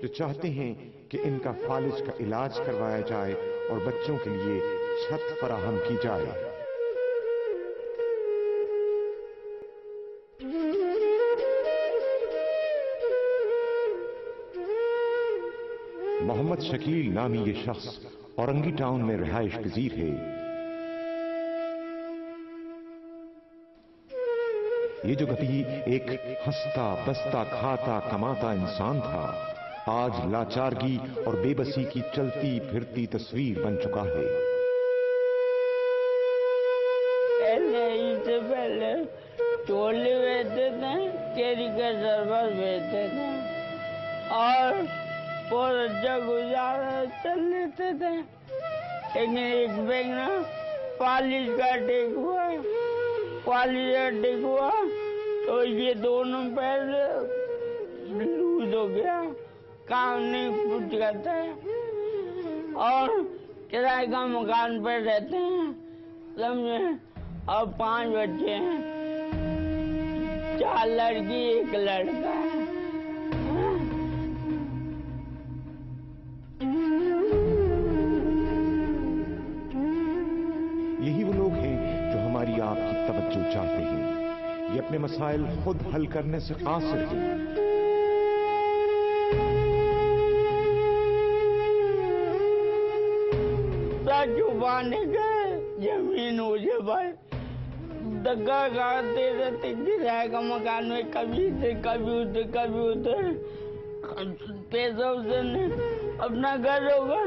جو چاہتے ہیں کہ ان کا فالج کا علاج کروایا جائے اور بچوں کے لیے چھت فراہم کی جائے۔ محمد شکیل نامی یہ شخص اورنگی ٹاؤن میں رہائش پذیر ہے۔ یہ جو کبھی ایک ہنستا بستا کھاتا کماتا انسان تھا، آج لاچارگی اور بے بسی کی چلتی پھرتی تصویر بن چکا ہے۔ سے پہلے چولے بیچتے تھے، کیری کا شربت بیچتے تھے اور بہت اچھا گزارا چل لیتے تھے، لیکن ایک بیگ نا پالش کا ٹیک ہوا تو یہ دونوں پیر لوز ہو گیا، کام نہیں کچھ کرتا ہے اور کرائے کا مکان پر رہتے ہیں، سمجھے، اور 5 بچے ہیں، 4 لڑکی 1 لڑکا ہے۔ یہی وہ لوگ ہیں جو ہماری آپ کی توجہ چاہتے ہیں۔ یہ اپنے مسائل خود حل کرنے سے قاصر ہیں۔ چھپانے کا زمین ہو جائے بھائی، دگا کھاتے رہتے، کرایہ کا مکان میں کبھی ادھر پیسہ اسے اپنا گھر ہوگا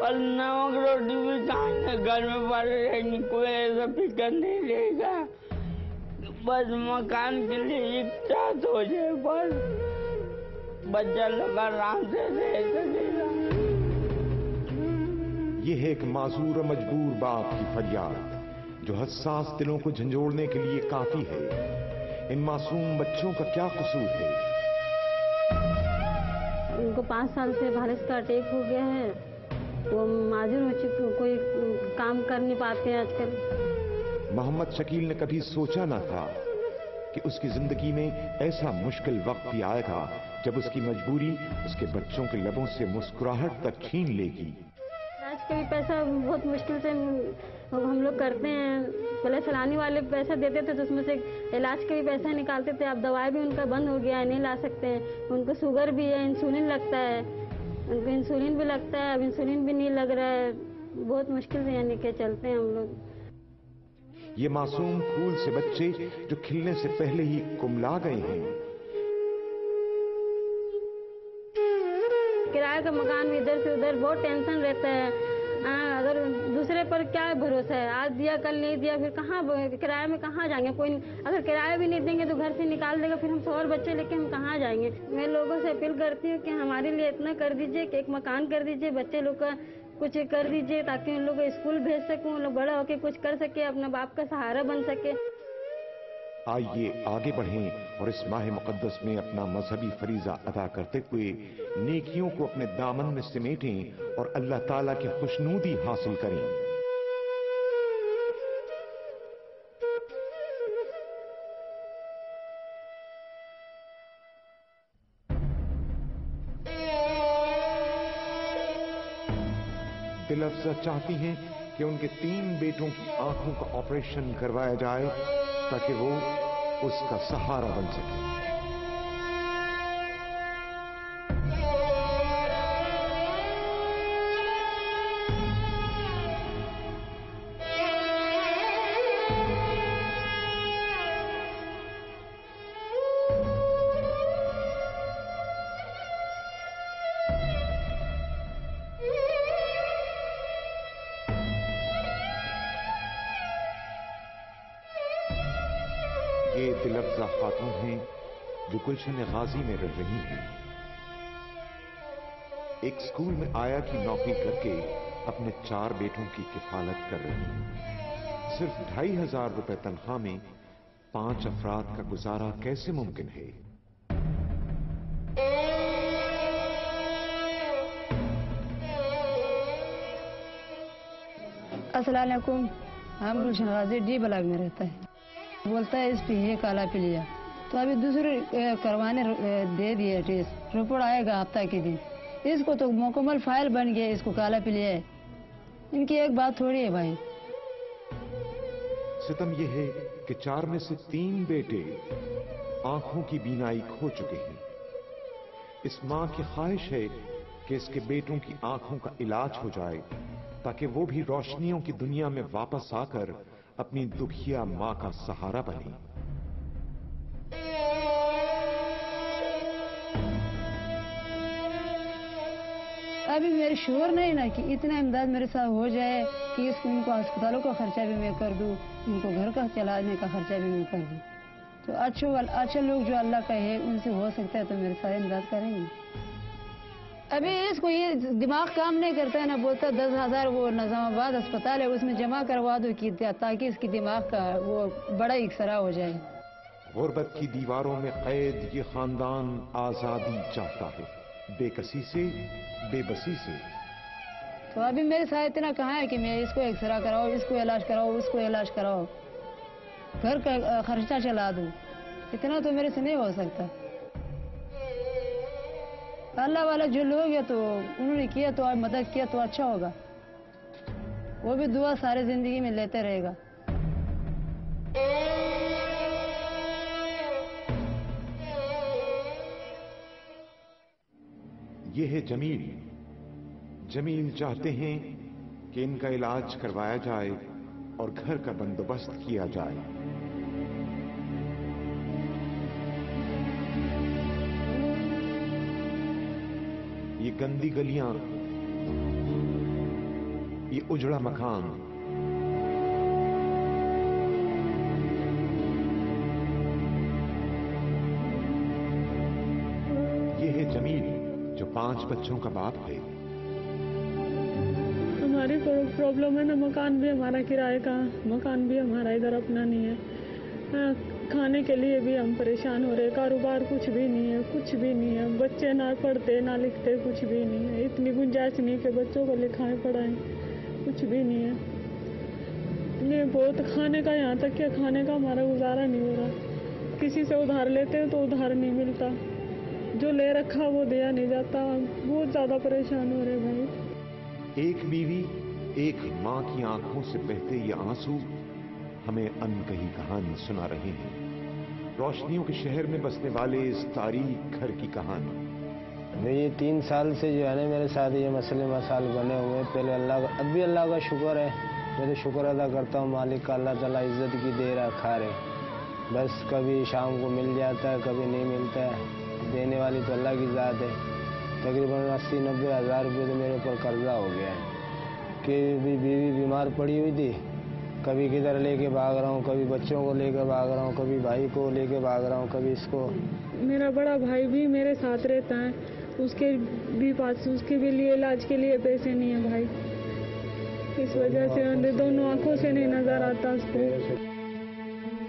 اور نمک روٹی بھی کھائیں، گھر میں پڑے رہیں گے، کوئی ایسا فکر نہیں رہے گا، بس مکان کے لیے ایک چھت ہو جائے، بس بچہ لوگ آرام سے رہ سکے گا۔ یہ ہے ایک معذور و مجبور باپ کی فریاد جو حساس دلوں کو جھنجھوڑنے کے لیے کافی ہے۔ ان معصوم بچوں کا کیا قصور ہے؟ ان کو 5 سال سے فالج کا اٹیک ہو گیا ہے، وہ معذور ہو چکے، کوئی کام کر نہیں پاتے آج کل۔ محمد شکیل نے کبھی سوچا نہ تھا کہ اس کی زندگی میں ایسا مشکل وقت بھی آئے گا جب اس کی مجبوری اس کے بچوں کے لبوں سے مسکراہٹ تک چھین لے گی۔ علاج کا بھی پیسہ بہت مشکل سے ہم لوگ کرتے ہیں، پہلے سلانی والے پیسہ دیتے تھے تو اس میں سے علاج کا بھی پیسہ نکالتے تھے، اب دوائی بھی ان کا بند ہو گیا ہے، نہیں لا سکتے ہیں، ان کو شوگر بھی ہے، انسولین لگتا ہے، ان کو انسولین بھی لگتا ہے، اب انسولین بھی نہیں لگ رہا ہے، بہت مشکل سے یعنی کہ چلتے ہیں ہم لوگ۔ یہ معصوم پھول سے بچے جو کھلنے سے پہلے ہی کملا گئے ہیں۔ کرایہ کا مکان بھی ادھر سے ادھر بہت ٹینشن رہتا ہے، اگر دوسرے پر کیا بھروسہ ہے، آج دیا کل نہیں دیا، پھر کہاں کرایہ میں کہاں جائیں گے، کوئی اگر کرایہ بھی نہیں دیں گے تو گھر سے نکال دے گا، پھر ہم 100 اور بچے لے کے ہم کہاں جائیں گے۔ میں لوگوں سے اپیل کرتی ہوں کہ ہمارے لیے اتنا کر دیجئے کہ ایک مکان کر دیجئے، بچے لوگ کا کچھ کر دیجئے تاکہ ان لوگ کو اسکول بھیج سکوں، ان لوگ بڑا ہو کے کچھ کر سکے، اپنا باپ کا سہارا بن سکے۔ آئیے آگے بڑھیں اور اس ماہ مقدس میں اپنا مذہبی فریضہ ادا کرتے ہوئے نیکیوں کو اپنے دامن میں سمیٹیں اور اللہ تعالیٰ کی خوشنودی حاصل کریں۔ دل افزا چاہتی ہیں کہ ان کے 3 بیٹوں کی آنکھوں کا آپریشن کروایا جائے تاکہ وہ اس کا سہارا بن سکے۔ یہ دل افزا خاتون ہیں جو گلشن غازی میں رہ رہی ہیں۔ ایک اسکول میں آیا کی نوکری کر کے اپنے 4 بیٹوں کی کفالت کر رہی ہیں۔ صرف 2500 روپے تنخواہ میں 5 افراد کا گزارا کیسے ممکن ہے؟ السلام علیکم، ہم گلشن غازی ڈی بلاک میں رہتا ہے، بولتا ہے اس پہ یہ کالا پہ لیا، تو ابھی دوسرے کروانے دے دیے ٹیسٹ، रिपोर्ट आएगा हफ्ता के दिन। इसको तो मुकम्मल फाइल बन गया, इसको काला पीलिया है। इनकी एक बात थोड़ी है भाई। सितम यह है कि 4 में से 3 बेटे आंखों की बीनाई खो चुके हैं। इस मां की ख्वाहिश है कि इसके बेटों की आंखों का इलाज हो जाए ताकि वो भी रोशनियों की दुनिया में वापस आकर अपनी दुखिया मां का सहारा बने। अभी मेरे शोर नहीं ना कि इतना इमदाद मेरे साथ हो जाए कि इसको इनको अस्पतालों का खर्चा भी मैं कर दूं, इनको घर का चलाने का खर्चा भी मैं कर दूं। तो अच्छे लोग जो अल्लाह का है उनसे हो सकता है तो मेरे साथ इमदाद करेंगे। अभी इसको ये दिमाग काम नहीं करता है ना, बोलता 10,000 वो निजामाबाद अस्पताल है उसमें जमा करवा दो कि ताकि इसकी दिमाग का वो बड़ा एक्सरा हो जाए। गुर्बत की दीवारों में कैद ये खानदान आजादी चाहता है, बेकसी से, बेबसी से। तो अभी मेरे साथ इतना कहाँ है कि मैं इसको एक्सरा कराओ, इसको इलाज कराओ, उसको इलाज कराओ, घर का खर्चा चला दूं, इतना तो मेरे से नहीं हो सकता। अल्लाह वाला जो लोग है तो उन्होंने किया तो मदद किया तो अच्छा होगा, वो भी दुआ सारी जिंदगी में लेते रहेगा। ये है जमील। जमील चाहते हैं कि इनका इलाज करवाया जाए और घर का बंदोबस्त किया जाए। ये गंदी गलियां, ये उजड़ा मकान, ये है जमील जो 5 बच्चों का बाप है। हमारी प्रॉब्लम है ना, मकान भी हमारा किराए का, मकान भी हमारा इधर अपना नहीं है। खाने के लिए भी हम परेशान हो रहे, कारोबार कुछ भी नहीं है, कुछ भी नहीं है। बच्चे ना पढ़ते ना लिखते, कुछ भी नहीं है। इतनी गुंजाइश नहीं कि बच्चों को लिखाएं पढ़ाएं, कुछ भी नहीं है। ये बहुत खाने का, यहाँ तक कि खाने का हमारा गुजारा नहीं हो रहा। किसी से उधार लेते हैं तो उधार नहीं मिलता, जो ले रखा वो दिया नहीं जाता। बहुत ज्यादा परेशान हो रहे भाई। एक बीवी, एक मां की आंखों से बहते ये आंसू हमें अनकही कहानी सुना रहे हैं। रोशनियों के शहर में बसने वाले इस तारीख घर की कहानी। ये 3 साल से जो है ना मेरे साथ ये मसले मसाइल बने हुए। पहले अब भी अल्लाह का शुक्र है, मैं तो शुक्र अदा करता हूँ मालिक का, अल्लाह ताला इज्जत की दे रखा रहे। बस कभी शाम को मिल जाता है, कभी नहीं मिलता है। देने वाली तो अल्लाह की ज़ात है। तकरीबन 80-90 हज़ार रुपये तो मेरे ऊपर कर्जा हो गया है कि बीवी बीमार पड़ी हुई थी, कभी किधर लेके भाग रहा हूँ, कभी बच्चों को लेकर भाग रहा हूँ, कभी भाई को लेके भाग रहा हूँ, कभी इसको। मेरा बड़ा भाई भी मेरे साथ रहता है, उसके भी लिए इलाज के लिए पैसे नहीं है भाई। इस वजह से दोनों आंखों से नहीं नजर आता उसको।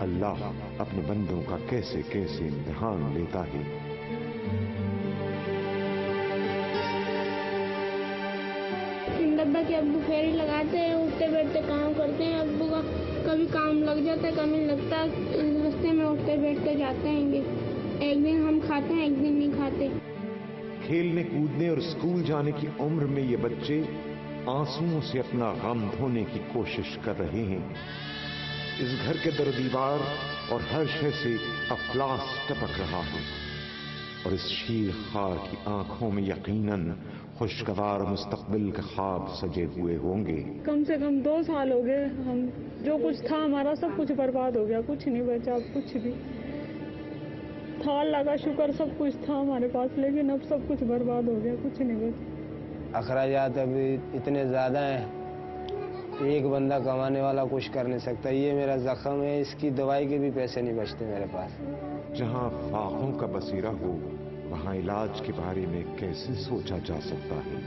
अल्लाह अपने बंदों का कैसे कैसे इम्तिहान लेता है। डब्बा के अब्बू फेरी लगाते हैं, उठते बैठते काम करते हैं। अब्बू का कभी काम लग जाता है, कभी लगता है, रास्ते में उठते बैठते जाते हैं। एक दिन हम खाते हैं, एक दिन नहीं खाते। खेलने कूदने और स्कूल जाने की उम्र में ये बच्चे आंसुओं से अपना गम धोने की कोशिश कर रहे हैं। इस घर के दर दीवार और हर शय से अफलास टपक रहा है और इस शीर खार की आंखों में यकीनन खुशगवार मुस्तकबिल के ख्वाब सजे हुए होंगे। कम से कम 2 साल हो गए, हम जो कुछ था हमारा सब कुछ बर्बाद हो गया, कुछ नहीं बचा, अब कुछ भी था। अल्लाह का शुक्र सब कुछ था हमारे पास, लेकिन अब सब कुछ बर्बाद हो गया, कुछ नहीं बचा। अखराजात अभी इतने ज़्यादा हैं, एक बंदा कमाने वाला कुछ कर नहीं सकता। ये मेरा जख्म है, इसकी दवाई के भी पैसे नहीं बचते मेरे पास। जहां फाकों का बसीरा हो वहां इलाज के बारे में कैसे सोचा जा सकता है।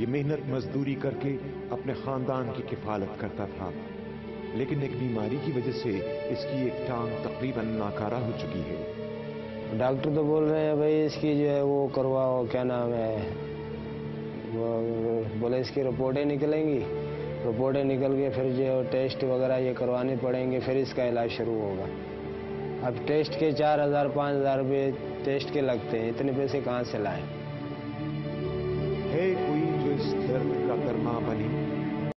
ये मेहनत मजदूरी करके अपने खानदान की किफालत करता था, लेकिन एक बीमारी की वजह से इसकी एक टांग तकरीबन नाकारा हो चुकी है। डॉक्टर तो बोल रहे हैं भाई इसकी जो है वो करवाओ, क्या नाम है वो, बोले इसकी रिपोर्टें निकलेंगी, रिपोर्टें निकल के फिर जो टेस्ट वगैरह ये करवाने पड़ेंगे, फिर इसका इलाज शुरू होगा। अब टेस्ट के 4,000 5,000 रुपये टेस्ट के लगते हैं, इतने पैसे कहाँ से लाएं? है कोई जो इस दर्द का दरमा बने?